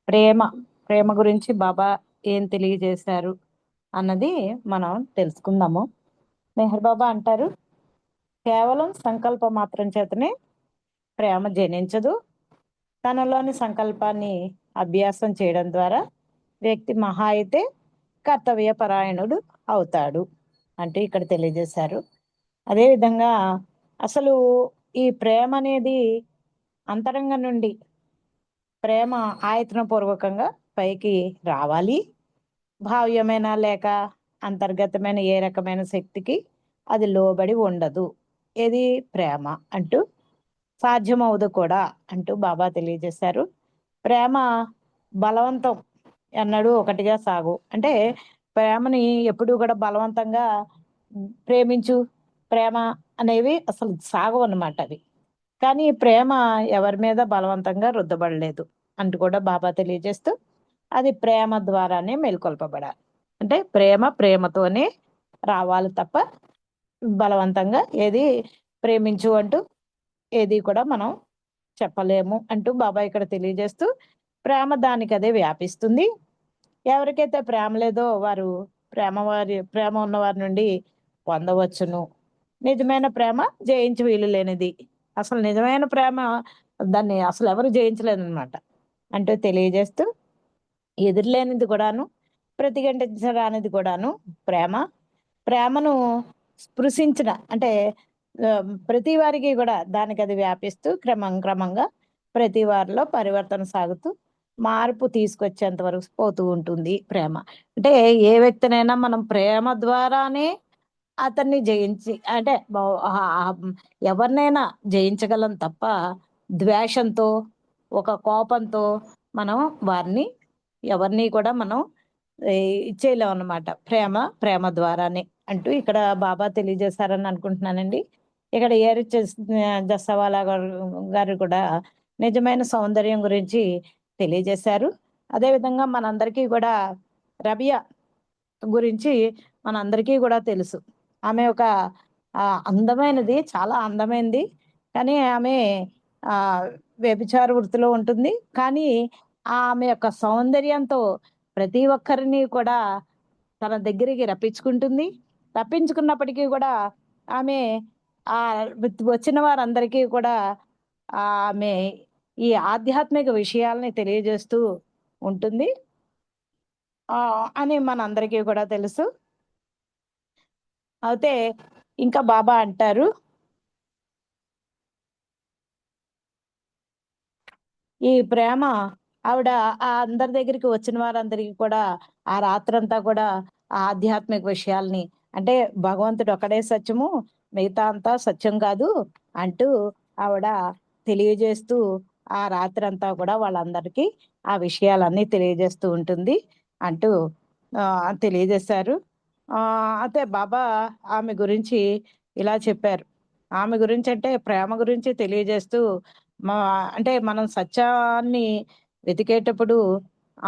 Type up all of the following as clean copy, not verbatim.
ప్రేమ, ప్రేమ గురించి బాబా ఏం తెలియజేశారు అన్నది మనం తెలుసుకుందాము. మెహర్ బాబా అంటారు, కేవలం సంకల్ప మాత్రం చేతనే ప్రేమ జనించదు. తనలోని సంకల్పాన్ని అభ్యాసం చేయడం ద్వారా వ్యక్తి మహా అయితే కర్తవ్య పరాయణుడు అవుతాడు అంటూ ఇక్కడ తెలియజేశారు. అదేవిధంగా అసలు ఈ ప్రేమ అనేది అంతరంగం నుండి ప్రేమ ఆయత్నపూర్వకంగా పైకి రావాలి. భావ్యమైన లేక అంతర్గతమైన ఏ రకమైన శక్తికి అది లోబడి ఉండదు. ఏది ప్రేమ అంటూ సాధ్యమవుదు కూడా అంటూ బాబా తెలియజేశారు. ప్రేమ బలవంతం ఎన్నడూ ఒకటిగా సాగు. అంటే ప్రేమని ఎప్పుడూ కూడా బలవంతంగా ప్రేమించు, ప్రేమ అనేవి అసలు సాగవన్నమాట అవి. కానీ ప్రేమ ఎవరి మీద బలవంతంగా రుద్దబడలేదు అంటూ కూడా బాబా తెలియజేస్తూ, అది ప్రేమ ద్వారానే మేల్కొల్పబడాలి. అంటే ప్రేమ ప్రేమతోనే రావాలి తప్ప బలవంతంగా ఏది ప్రేమించు అంటూ ఏది కూడా మనం చెప్పలేము అంటూ బాబా ఇక్కడ తెలియజేస్తూ, ప్రేమ దానికదే వ్యాపిస్తుంది. ఎవరికైతే ప్రేమ లేదో వారు ప్రేమ ఉన్న వారి నుండి పొందవచ్చును. నిజమైన ప్రేమ జయించి వీలు లేనిది. అసలు నిజమైన ప్రేమ దాన్ని అసలు ఎవరు జయించలేరనమాట అంటూ తెలియజేస్తూ, ఎదురులేనిది కూడాను, ప్రతిఘటించరానిది కూడాను ప్రేమ. ప్రేమను స్పృశించిన అంటే ప్రతి వారికి కూడా దానికది వ్యాపిస్తూ క్రమంగా ప్రతి వారిలో పరివర్తన సాగుతూ మార్పు తీసుకొచ్చేంత వరకు పోతూ ఉంటుంది ప్రేమ. అంటే ఏ వ్యక్తినైనా మనం ప్రేమ ద్వారానే అతన్ని జయించి అంటే ఎవరినైనా జయించగలం తప్ప ద్వేషంతో, ఒక కోపంతో మనం వారిని ఎవరిని కూడా మనం ఇచ్చేయలేమన్నమాట. ప్రేమ, ప్రేమ ద్వారానే అంటూ ఇక్కడ బాబా తెలియజేశారని అనుకుంటున్నానండి. ఇక్కడ జస్సవాలా గారు కూడా నిజమైన సౌందర్యం గురించి తెలియజేశారు. అదేవిధంగా మనందరికీ కూడా రబియా గురించి మనందరికీ కూడా తెలుసు. ఆమె ఒక అందమైనది, చాలా అందమైనది. కానీ ఆమె వ్యభిచార వృత్తిలో ఉంటుంది. కానీ ఆమె యొక్క సౌందర్యంతో ప్రతి ఒక్కరిని కూడా తన దగ్గరికి రప్పించుకుంటుంది. రప్పించుకున్నప్పటికీ కూడా ఆమె వచ్చిన వారందరికీ కూడా ఆమె ఈ ఆధ్యాత్మిక విషయాల్ని తెలియజేస్తూ ఉంటుంది అని మనందరికీ కూడా తెలుసు. అయితే ఇంకా బాబా అంటారు, ఈ ప్రేమ ఆవిడ అందరి దగ్గరికి వచ్చిన వారందరికీ కూడా ఆ రాత్రంతా కూడా ఆ ఆధ్యాత్మిక విషయాల్ని అంటే భగవంతుడు ఒకడే సత్యము, మిగతా అంతా సత్యం కాదు అంటూ ఆవిడ తెలియజేస్తూ ఆ రాత్రంతా కూడా వాళ్ళందరికీ ఆ విషయాలన్నీ తెలియజేస్తూ ఉంటుంది అంటూ తెలియజేశారు. అయితే బాబా ఆమె గురించి ఇలా చెప్పారు. ఆమె గురించి అంటే ప్రేమ గురించి తెలియజేస్తూ మా అంటే మనం సత్యాన్ని వెతికేటప్పుడు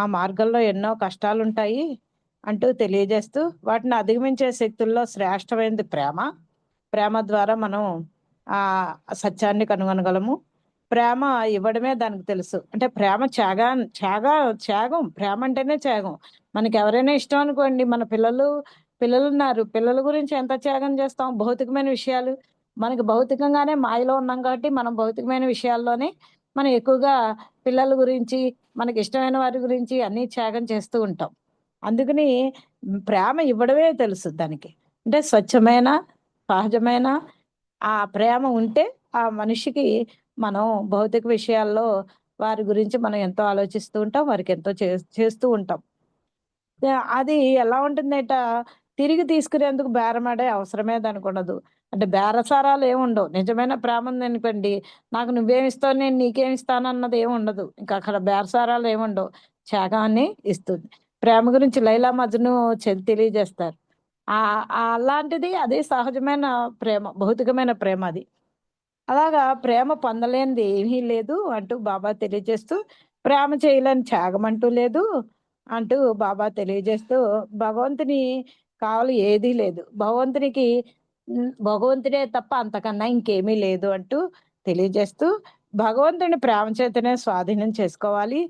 ఆ మార్గంలో ఎన్నో కష్టాలుంటాయి అంటూ తెలియజేస్తూ, వాటిని అధిగమించే శక్తుల్లో శ్రేష్టమైనది ప్రేమ. ప్రేమ ద్వారా మనం ఆ సత్యాన్ని కనుగొనగలము. ప్రేమ ఇవ్వడమే దానికి తెలుసు. అంటే ప్రేమ త్యాగం. ప్రేమ అంటేనే త్యాగం. మనకి ఎవరైనా ఇష్టం అనుకోండి, మన పిల్లలున్నారు. పిల్లల గురించి ఎంత త్యాగం చేస్తాం? భౌతికమైన విషయాలు మనకి భౌతికంగానే మాయలో ఉన్నాం కాబట్టి మనం భౌతికమైన విషయాల్లోనే మనం ఎక్కువగా పిల్లల గురించి, మనకి ఇష్టమైన వారి గురించి అన్నీ త్యాగం చేస్తూ ఉంటాం. అందుకని ప్రేమ ఇవ్వడమే తెలుసు దానికి. అంటే స్వచ్ఛమైన, సహజమైన ఆ ప్రేమ ఉంటే ఆ మనిషికి మనం భౌతిక విషయాల్లో వారి గురించి మనం ఎంతో ఆలోచిస్తూ ఉంటాం. వారికి ఎంతో చేస్తూ ఉంటాం. అది ఎలా ఉంటుందట, తిరిగి తీసుకునేందుకు బేరమాడే అవసరమే దానికుండదు. అంటే బేరసారాలు ఏముండవు. నిజమైన ప్రేమ ఉందనుకోండి, నాకు నువ్వేమిస్తావు, నేను నీకేమిస్తానన్నది ఏముండదు. ఇంకా అక్కడ బేరసారాలు ఏముండవు. త్యాగాన్ని ఇస్తుంది. ప్రేమ గురించి 'లైలా మజ్ను' తెలియజేస్తారు. అలాంటిది అది సహజమైన ప్రేమ, భౌతికమైన ప్రేమ అది. అలాగా ప్రేమ పొందలేనిది ఏమీ లేదు అంటూ బాబా తెలియజేస్తూ, ప్రేమ చేయలేని త్యాగం అంటూ లేదు అంటూ బాబా తెలియజేస్తూ, భగవంతుని కావాలి ఏదీ లేదు. భగవంతుడే తప్ప అంతకన్నా ఇంకేమీ లేదు అంటూ తెలియజేస్తూ, భగవంతుడిని ప్రేమ చేతనే స్వాధీనం చేసుకోవాలి.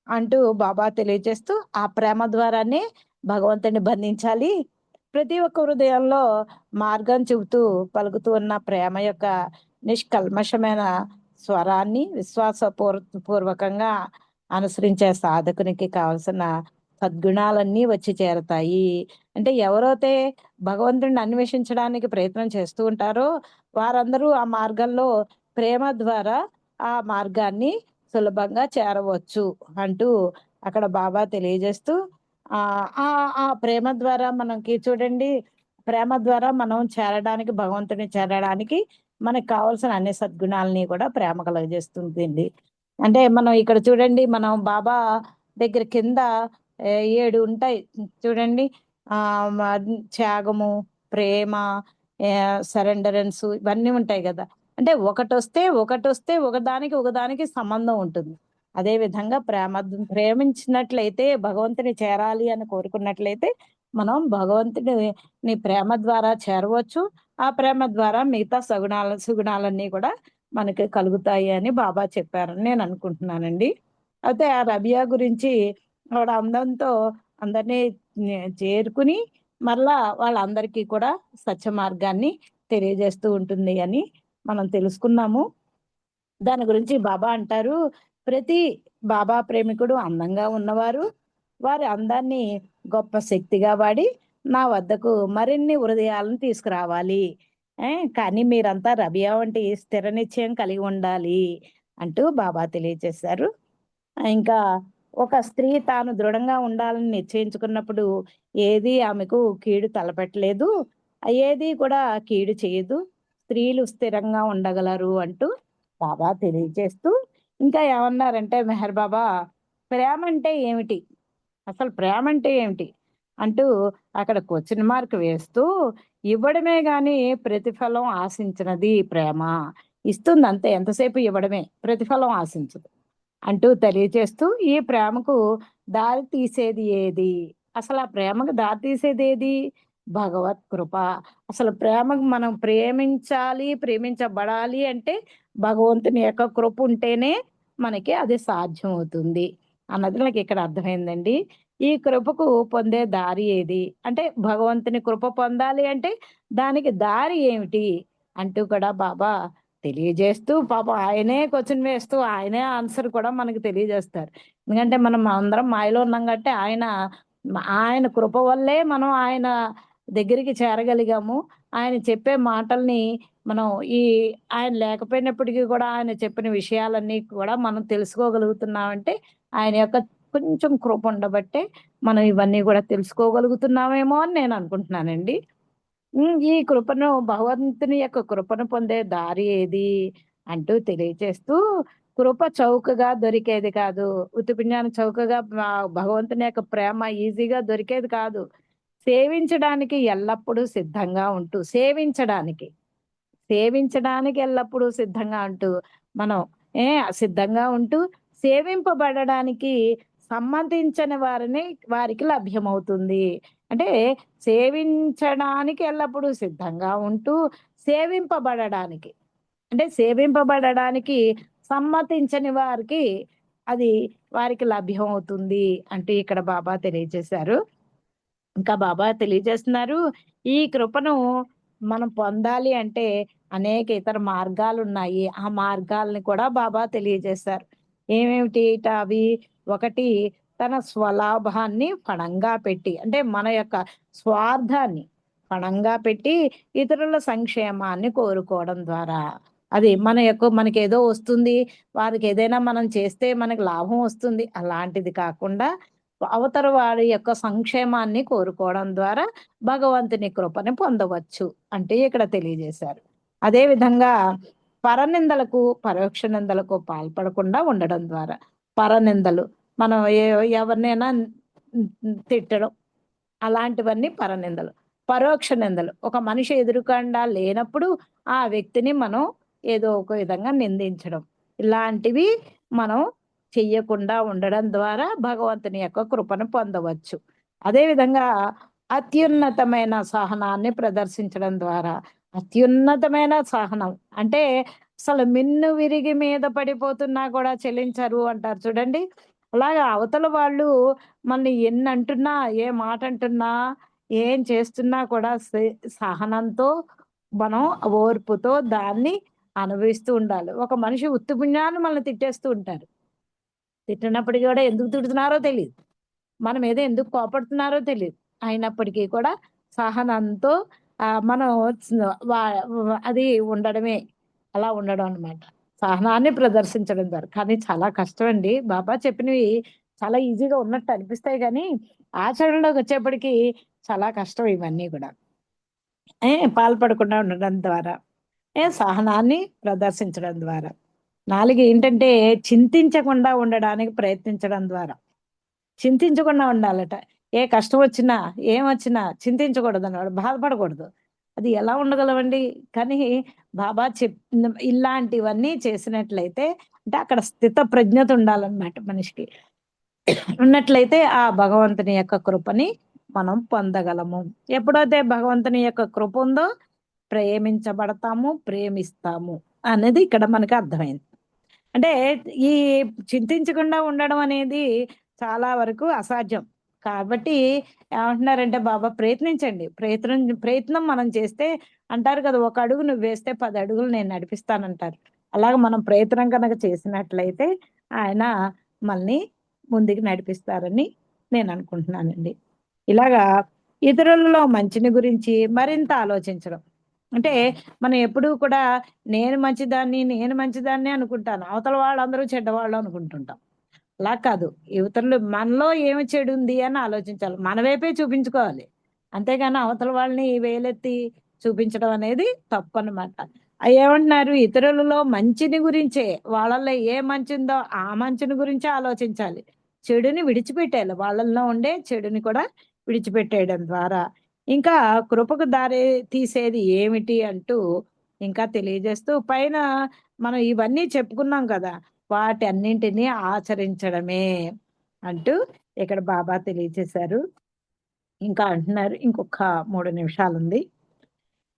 అంటూ బాబా తెలియజేస్తూ ఆ ప్రేమ ద్వారానే భగవంతుడిని బంధించాలి. ప్రతి ఒక్క హృదయంలో మార్గం చెబుతూ పలుకుతూ ఉన్న ప్రేమ యొక్క నిష్కల్మషమైన స్వరాన్ని పూర్వకంగా అనుసరించే సాధకునికి కావలసిన సద్గుణాలన్నీ వచ్చి చేరతాయి. అంటే ఎవరైతే భగవంతుడిని అన్వేషించడానికి ప్రయత్నం చేస్తూ ఉంటారో వారందరూ ఆ మార్గంలో ప్రేమ ద్వారా ఆ మార్గాన్ని సులభంగా చేరవచ్చు అంటూ అక్కడ బాబా తెలియజేస్తూ ఆ ఆ ప్రేమ ద్వారా మనకి చూడండి, ప్రేమ ద్వారా మనం చేరడానికి భగవంతుని చేరడానికి మనకు కావాల్సిన అన్ని సద్గుణాలని కూడా ప్రేమ కలుగజేస్తుందండి. అంటే మనం ఇక్కడ చూడండి, మనం బాబా దగ్గర కింద 7 ఉంటాయి చూడండి. త్యాగము, ప్రేమ, సరెండరెన్స్ ఇవన్నీ ఉంటాయి కదా! అంటే ఒకటొస్తే ఒకదానికి ఒకదానికి సంబంధం ఉంటుంది. అదే విధంగా ప్రేమించినట్లయితే భగవంతుని చేరాలి అని కోరుకున్నట్లయితే మనం భగవంతుని ప్రేమ ద్వారా చేరవచ్చు. ఆ ప్రేమ ద్వారా మిగతా సుగుణాలన్నీ కూడా మనకి కలుగుతాయి అని బాబా చెప్పారని నేను అనుకుంటున్నానండి. అయితే ఆ రబియా గురించి ఆవిడ అందంతో అందరినీ చేరుకుని మరలా వాళ్ళందరికీ కూడా సత్య మార్గాన్ని తెలియజేస్తూ ఉంటుంది అని మనం తెలుసుకున్నాము. దాని గురించి బాబా అంటారు, ప్రతి బాబా ప్రేమికుడు అందంగా ఉన్నవారు వారి అందాన్ని గొప్ప శక్తిగా వాడి నా వద్దకు మరిన్ని హృదయాలను తీసుకురావాలి. కానీ మీరంతా రబియా వంటి స్థిర నిశ్చయం కలిగి ఉండాలి అంటూ బాబా తెలియజేశారు. ఇంకా ఒక స్త్రీ తాను దృఢంగా ఉండాలని నిశ్చయించుకున్నప్పుడు ఏది ఆమెకు కీడు తలపెట్టలేదు. ఏది కూడా కీడు చేయదు. స్త్రీలు స్థిరంగా ఉండగలరు అంటూ బాబా తెలియజేస్తూ ఇంకా ఏమన్నారంటే మెహర్ బాబా, ప్రేమ అంటే ఏమిటి? అసలు ప్రేమ అంటే ఏమిటి? అంటూ అక్కడ క్వెషన్ మార్క్ వేస్తూ, ఇవ్వడమే గాని ప్రతిఫలం ఆశించినది ప్రేమ. ఇస్తుందంతే, ఎంతసేపు ఇవ్వడమే, ప్రతిఫలం ఆశించదు. అంటూ తెలియచేస్తూ ఈ ప్రేమకు దారి తీసేది ఏది? అసలు ఆ ప్రేమకు దారి తీసేదేది? భగవత్ కృప. అసలు ప్రేమకు మనం ప్రేమించాలి, ప్రేమించబడాలి అంటే భగవంతుని యొక్క కృప ఉంటేనే మనకి అది సాధ్యమవుతుంది అన్నది నాకిక్కడ అర్థమైందండి. ఈ కృపకు పొందే దారి ఏది? అంటే భగవంతుని కృప పొందాలి అంటే దానికి దారి ఏమిటి? అంటూ కూడా బాబా తెలియజేస్తూ పాపం ఆయనే క్వెషన్ వేస్తూ ఆయనే ఆన్సర్ కూడా మనకు తెలియజేస్తారు. ఎందుకంటే మనం అందరం మాయలో ఉన్నాం కాబట్టి ఆయన కృప వల్లే మనం ఆయన దగ్గరికి చేరగలిగాము. ఆయన చెప్పే మాటల్ని మనం ఈ ఆయన లేకపోయినప్పటికీ కూడా ఆయన చెప్పిన విషయాలన్నీ కూడా మనం తెలుసుకోగలుగుతున్నామంటే ఆయన యొక్క కొంచెం కృప ఉండబట్టే మనం ఇవన్నీ కూడా తెలుసుకోగలుగుతున్నామేమో అని నేను అనుకుంటున్నానండి. ఈ కృపను భగవంతుని యొక్క కృపను పొందే దారి ఏది? అంటూ తెలియచేస్తూ, కృప చౌకగా దొరికేది కాదు. ఉత్తి పుణ్యాన చౌకగా భగవంతుని యొక్క ప్రేమ ఈజీగా దొరికేది కాదు. సేవించడానికి ఎల్లప్పుడూ సిద్ధంగా ఉంటూ సేవించడానికి ఎల్లప్పుడూ సిద్ధంగా ఉంటూ, మనం ఏ సిద్ధంగా ఉంటూ, సేవింపబడడానికి సంబంధించని వారికి లభ్యమవుతుంది. అంటే సేవించడానికి ఎల్లప్పుడూ సిద్ధంగా ఉంటూ, సేవింపబడడానికి అంటే సేవింపబడడానికి సమ్మతించని వారికి అది వారికి లభ్యమవుతుంది అంటూ ఇక్కడ బాబా తెలియజేశారు. ఇంకా బాబా తెలియజేస్తున్నారు, ఈ కృపను మనం పొందాలి అంటే అనేక ఇతర మార్గాలున్నాయి. ఆ మార్గాల్ని కూడా బాబా తెలియజేశారు. అవి? ఒకటి, తన స్వలాభాన్ని పణంగా పెట్టి, అంటే మన యొక్క స్వార్థాన్ని పణంగా పెట్టి ఇతరుల సంక్షేమాన్ని కోరుకోవడం ద్వారా. అది మనకేదో వస్తుంది, వారికి ఏదైనా మనం చేస్తే మనకు లాభం వస్తుంది అలాంటిది కాకుండా అవతల వారి యొక్క సంక్షేమాన్ని కోరుకోవడం ద్వారా భగవంతుని కృపని పొందవచ్చు అంటే ఇక్కడ తెలియజేశారు. అదే విధంగా పరనిందలకు, పరోక్ష నిందలకు పాల్పడకుండా ఉండడం ద్వారా. పరనిందలు మనం ఎవరినైనా తిట్టడం, అలాంటివన్నీ పరనిందలు. పరోక్ష నిందలు ఒక మనిషి ఎదురుకుండా లేనప్పుడు ఆ వ్యక్తిని మనం ఏదో ఒక విధంగా నిందించడం. ఇలాంటివి మనం చెయ్యకుండా ఉండడం ద్వారా భగవంతుని యొక్క కృపను పొందవచ్చు. అదే విధంగా అత్యున్నతమైన సహనాన్ని ప్రదర్శించడం ద్వారా. అత్యున్నతమైన సహనం అంటే అసలు మిన్ను విరిగి మీద పడిపోతున్నా కూడా చెల్లించరు అంటారు చూడండి. అలాగా అవతల వాళ్ళు మనల్ని ఎన్నంటున్నా, ఏ మాటంటున్నా, ఏం చేస్తున్నా కూడా సహనంతో మనం ఓర్పుతో దాన్ని అనుభవిస్తూ ఉండాలి. ఒక మనిషి ఉత్తి పుణ్యాన్ని మనల్ని తిట్టేస్తూ ఉంటారు. తిట్టినప్పటికి కూడా ఎందుకు తిడుతున్నారో తెలీదు. మన మీద ఎందుకు కోపడుతున్నారో తెలీదు. అయినప్పటికీ కూడా సహనంతో మనం స్ వా వ అది ఉండడమే. అలా ఉండడం అన్నమాట. సహనాన్ని ప్రదర్శించడం ద్వారా. కానీ చాలా కష్టమండి. బాబా చెప్పినవి చాలా ఈజీగా ఉన్నట్టు అనిపిస్తాయి గానీ, ఆచరణలోకొచ్చేప్పటికి చాలా కష్టం ఇవన్నీ గూడా. పాల్పడకుండా ఉండడం ద్వారా. సహనాన్ని ప్రదర్శించడం ద్వారా. 4 ఏంటంటే చింతించకుండా ఉండడానికి ప్రయత్నించడం ద్వారా. చింతించకుండా ఉండాలట. ఏ కష్టమొచ్చినా, ఏమొచ్చినా చింతించకూడదన్నమాట. బాధపడకూడదు. అది ఎలా ఉండగలమండి? కానీ బాబా ఇలాంటివన్నీ చేసినట్లయితే అంటే అక్కడ స్థిత ప్రజ్ఞత ఉండాలన్నమాట మనిషికి. ఉన్నట్లయితే ఆ భగవంతుని యొక్క కృపని మనం పొందగలము. ఎప్పుడైతే భగవంతుని యొక్క కృప ఉందో ప్రేమించబడతాము, ప్రేమిస్తాము అనేది ఇక్కడ మనకు అర్థమైంది. అంటే ఈ చింతించకుండా ఉండడం అనేది చాలా వరకు అసాధ్యం. కాబట్టి ఏమంటున్నారంటే బాబా ప్రయత్నించండి. ప్రయత్నం మనం చేస్తే అంటారు కదా! ఒక అడుగు నువ్వేస్తే 10 అడుగులు నేను నడిపిస్తానంటారు. అలాగ మనం ప్రయత్నం గనక చేసినట్లయితే ఆయన మనల్ని ముందుకు నడిపిస్తారని నేననుకుంటున్నానండి. ఇలాగా ఇతరులలో మంచిని గురించి మరింత ఆలోచించడం. అంటే మనం ఎప్పుడూ కూడా నేను మంచిదాన్ని అనుకుంటాను. అవతల వాళ్ళందరూ చెడ్డవాళ్ళు అనుకుంటుంటాం. అలా కాదు. ఇవతరులు మనలో ఏమి చెడుంది అని ఆలోచించాలి. మన వైపే చూపించుకోవాలి. అంతేగాని అవతల వాళ్ళని వేలెత్తి చూపించడం అనేది తప్పనమాట. ఏమంటున్నారు ఇతరులలో మంచిని గురించే వాళ్ళలో ఏ మంచుందో ఆ మంచిని గురించే ఆలోచించాలి. చెడుని విడిచిపెట్టేయాలి. వాళ్ళలో ఉండే చెడుని కూడా విడిచిపెట్టేయడం ద్వారా ఇంకా కృపకు దారి తీసేది ఏమిటి అంటూ ఇంకా తెలియజేస్తూ పైన మనం ఇవన్నీ చెప్పుకున్నాం కదా! వాటన్నింటిని ఆచరించడమే అంటూ ఇక్కడ బాబా తెలియజేశారు. ఇంకా అంటున్నారు ఇంకొక 3 నిమిషాలుంది.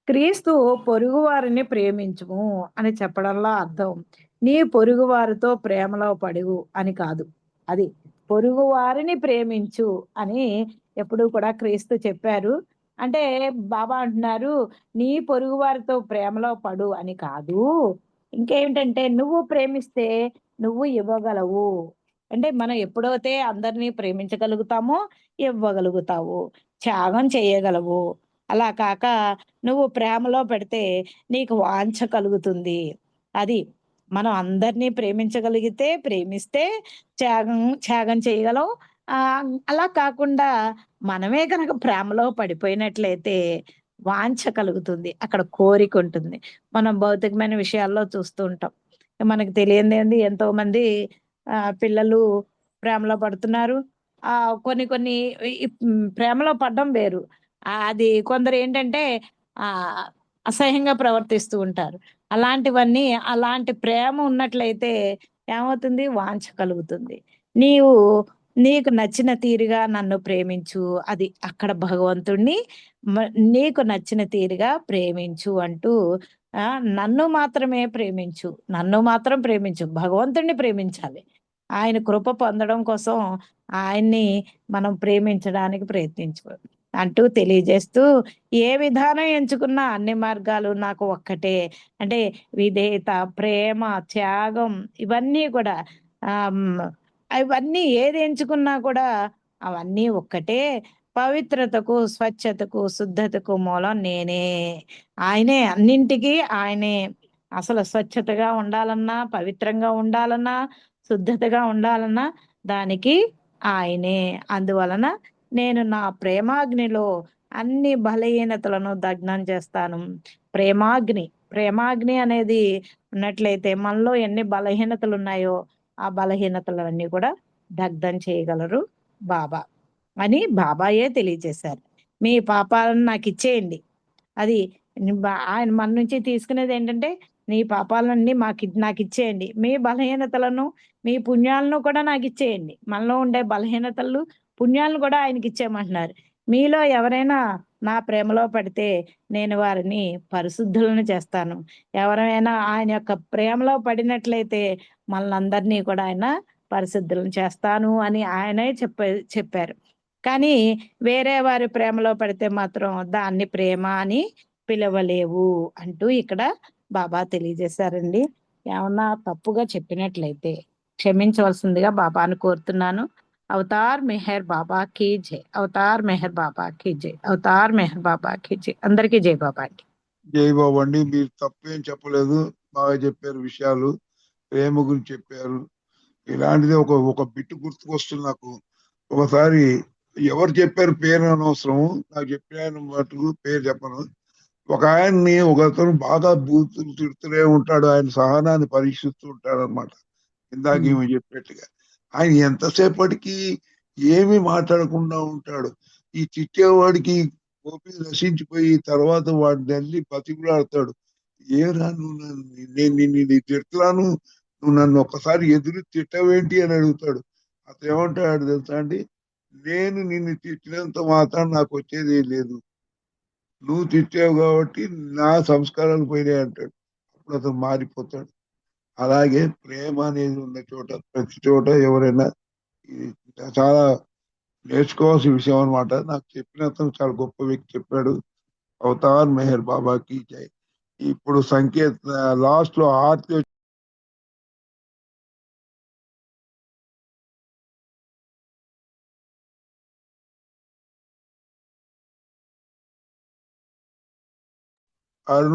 క్రీస్తు పొరుగువారిని ప్రేమించుము అని చెప్పడంలో అర్థం నీ పొరుగువారితో ప్రేమలో పడువు అని కాదు. అది పొరుగువారిని ప్రేమించు అని ఎప్పుడూ కూడా క్రీస్తు చెప్పారు. అంటే బాబా అంటున్నారు నీ పొరుగువారితో ప్రేమలో పడు అని కాదు. ఇంకేంటంటే నువ్వు ప్రేమిస్తే నువ్వు ఇవ్వగలవు. అంటే మనం ఎప్పుడైతే అందరిని ప్రేమించగలుగుతామో ఇవ్వగలుగుతావు. త్యాగం చేయగలవు. అలా కాక నువ్వు ప్రేమలో పెడితే నీకు వాంఛ కలుగుతుంది. అది. మనం అందరిని ప్రేమించగలిగితే, ప్రేమిస్తే త్యాగం చేయగలం. అలా కాకుండా మనమే గనక ప్రేమలో పడిపోయినట్లయితే వాంఛ కలుగుతుంది. అక్కడ కోరికుంటుంది. మనం భౌతికమైన విషయాల్లో చూస్తూ ఉంటాం. మనకు తెలియనిదేంది ఎంతోమంది పిల్లలు ప్రేమలో పడుతున్నారు. కొన్ని కొన్ని ప్రేమలో పడడం వేరు. అది కొందరేంటంటే ఆహ్, అసహ్యంగా ప్రవర్తిస్తూ ఉంటారు. అలాంటివన్నీ అలాంటి ప్రేమ ఉన్నట్లయితే ఏమవుతుంది? వాంఛ కలుగుతుంది. నీవు నీకు నచ్చిన తీరుగా నన్ను ప్రేమించు. అది అక్కడ భగవంతుడిని మ నీకు నచ్చిన తీరుగా ప్రేమించు అంటూ నన్ను మాత్రమే ప్రేమించు. నన్ను మాత్రం ప్రేమించు. భగవంతుడిని ప్రేమించాలి. ఆయన కృప పొందడం కోసం ఆయన్ని మనం ప్రేమించడానికి ప్రయత్నించు. అంటూ తెలియజేస్తూ, ఏ విధానం ఎంచుకున్నా అన్ని మార్గాలు నాకు ఒక్కటే. అంటే విధేయత, ప్రేమ, త్యాగం ఇవన్నీ కూడా ఇవన్నీ ఏది ఎంచుకున్నా కూడా అవన్నీ ఒక్కటే. పవిత్రతకు, స్వచ్ఛతకు, శుద్ధతకు మూలం నేనే. ఆయనే అన్నింటికి ఆయనే. అసలు స్వచ్ఛతగా ఉండాలన్నా, పవిత్రంగా ఉండాలన్నా, శుద్ధతగా ఉండాలన్నా దానికి ఆయనే. అందువలన నేను నా ప్రేమాగ్నిలో అన్ని బలహీనతలను దగ్నం చేస్తాను. ప్రేమాగ్ని, ప్రేమాగ్ని అనేది ఉన్నట్లయితే మనలో ఎన్ని బలహీనతలున్నాయో, ఆ బలహీనతలన్నీ కూడా దగ్ధం చేయగలరు బాబా అని బాబాయే తెలియజేశారు. మీ పాపాలను నాకిచ్చేయండి. అది ఆయన మన నుంచి తీసుకునేదేంటంటే, నీ పాపాలన్నీ నాకిచ్చేయండి. మీ బలహీనతలను, మీ పుణ్యాలను కూడా నాకిచ్చేయండి. మనలో ఉండే బలహీనతలు, పుణ్యాలను కూడా ఆయనకిచ్చేయమంటున్నారు. మీలో ఎవరైనా నా ప్రేమలో పడితే నేను వారిని పరిశుద్ధులను చేస్తాను. ఎవరైనా ఆయన యొక్క ప్రేమలో పడినట్లయితే మనలందరినీ కూడా ఆయన పరిశుద్ధులను చేస్తాను అని ఆయనే చెప్పారు. కానీ వేరే వారి ప్రేమలో పడితే మాత్రం దాన్ని ప్రేమ అని పిలవలేవు అంటూ ఇక్కడ బాబా తెలియజేశారండి. ఏమన్నా తప్పుగా చెప్పినట్లయితే క్షమించవలసిందిగా బాబాను కోరుతున్నాను. అవతార్ మెహర్ బాబా కీ జై. అవతార్ మెహర్ బాబా కీ జై. అవతార్ మెహర్ బాబా కీ జై. అందరికీ జై బాబా అండి. జై బాబు అండి. మీరు తప్పేం చెప్పలేదు, బాగా చెప్పారు విషయాలు, ప్రేమ గురించి చెప్పారు. ఇలాంటిది ఒక ఒక బిట్టు గుర్తుకొస్తుంది నాకు. ఒకసారి ఎవరు చెప్పారు పేరు అనవసరం, నాకు చెప్పిన మటుకు పేరు చెప్పను. ఒక ఆయన్ని ఒకతను బాగా బూతులు తిడుతూనే ఉంటాడు, ఆయన సహనాన్ని పరీక్షిస్తూ ఉంటాడు అనమాట. ఇందాక ఉమ్, ఈమె చెప్పినట్టుగా ఆయన ఎంతసేపటికి ఏమీ మాట్లాడకుండా ఉంటాడు. ఈ తిట్టేవాడికి కోపం నశించిపోయి తర్వాత వాడిని వెళ్ళి బతికులాడతాడు. ఏరా నువ్వు నేను నిన్ను తిడుతున్నాను, నువ్వు నన్ను ఒక్కసారి ఎదురు తిట్టవేంటి అని అడుగుతాడు. అతను ఏమంటాడు తెలుసా అండి, నేను నిన్ను తిట్టినంత మాత్రం నాకు వచ్చేది ఏం లేదు, నువ్వు తిట్టావు కాబట్టి నా సంస్కారాలు పోయినాయి అంటాడు. అప్పుడు అతను మారిపోతాడు. అలాగే ప్రేమ అనేది ఉన్న చోట ప్రతి చోట ఎవరైనా ఇది చాలా నేర్చుకోవాల్సిన విషయం అనమాట. నాకు చెప్పిన అతను చాలా గొప్ప వ్యక్తి చెప్పాడు. అవతార్ మెహర్ బాబాకి జై. ఇప్పుడు సంకేత్ లాస్ట్ లో ఆర్తి అరుణ